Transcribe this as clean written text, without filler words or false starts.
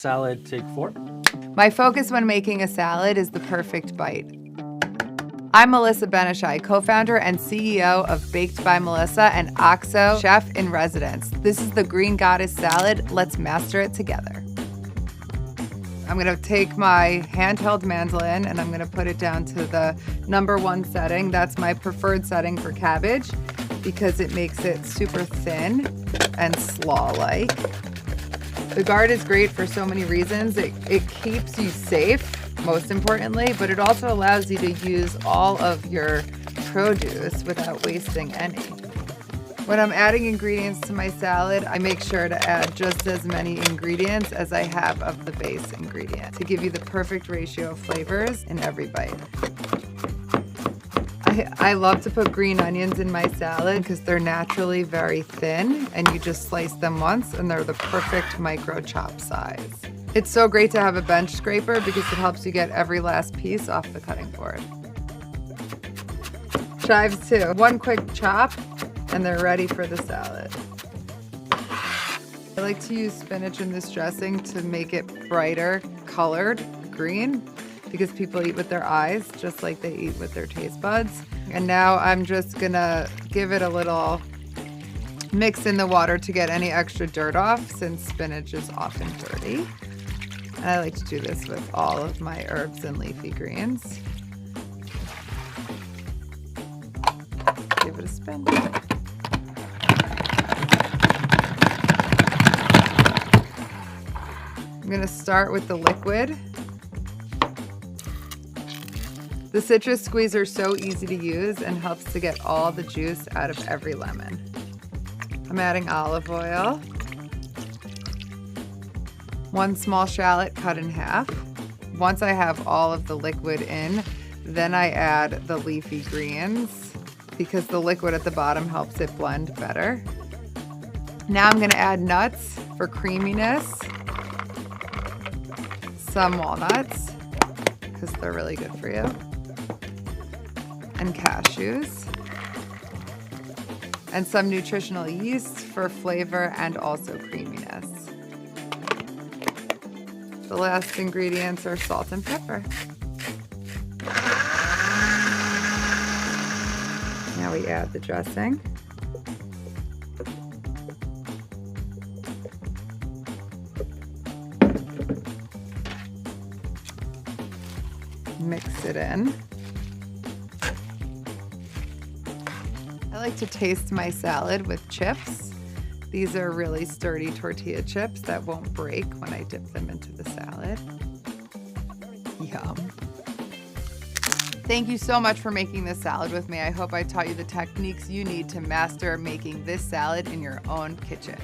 Salad, take 4. My focus when making a salad is the perfect bite. I'm Melissa Ben-Ishay, co-founder and CEO of Baked by Melissa and OXO chef in residence. This is the Green Goddess salad. Let's master it together. I'm gonna take my handheld mandolin and I'm gonna put it down to the #1 setting. That's my preferred setting for cabbage because it makes it super thin and slaw-like. The guard is great for so many reasons. It keeps you safe, most importantly, but it also allows you to use all of your produce without wasting any. When I'm adding ingredients to my salad, I make sure to add just as many ingredients as I have of the base ingredient to give you the perfect ratio of flavors in every bite. I love to put green onions in my salad because they're naturally very thin and you just slice them once and they're the perfect micro chop size. It's so great to have a bench scraper because it helps you get every last piece off the cutting board. Chives too. One quick chop and they're ready for the salad. I like to use spinach in this dressing to make it brighter colored green because people eat with their eyes just like they eat with their taste buds. And now I'm just gonna give it a little mix in the water to get any extra dirt off since spinach is often dirty. And I like to do this with all of my herbs and leafy greens. Give it a spin. I'm gonna start with the liquid. The citrus squeezer is so easy to use and helps to get all the juice out of every lemon. I'm adding olive oil. 1 small shallot cut in half. Once I have all of the liquid in, then I add the leafy greens because the liquid at the bottom helps it blend better. Now I'm gonna add nuts for creaminess. Some walnuts because they're really good for you. And cashews, and some nutritional yeast for flavor and also creaminess. The last ingredients are salt and pepper. Now we add the dressing. Mix it in. I like to taste my salad with chips. These are really sturdy tortilla chips that won't break when I dip them into the salad. Yum. Thank you so much for making this salad with me. I hope I taught you the techniques you need to master making this salad in your own kitchen.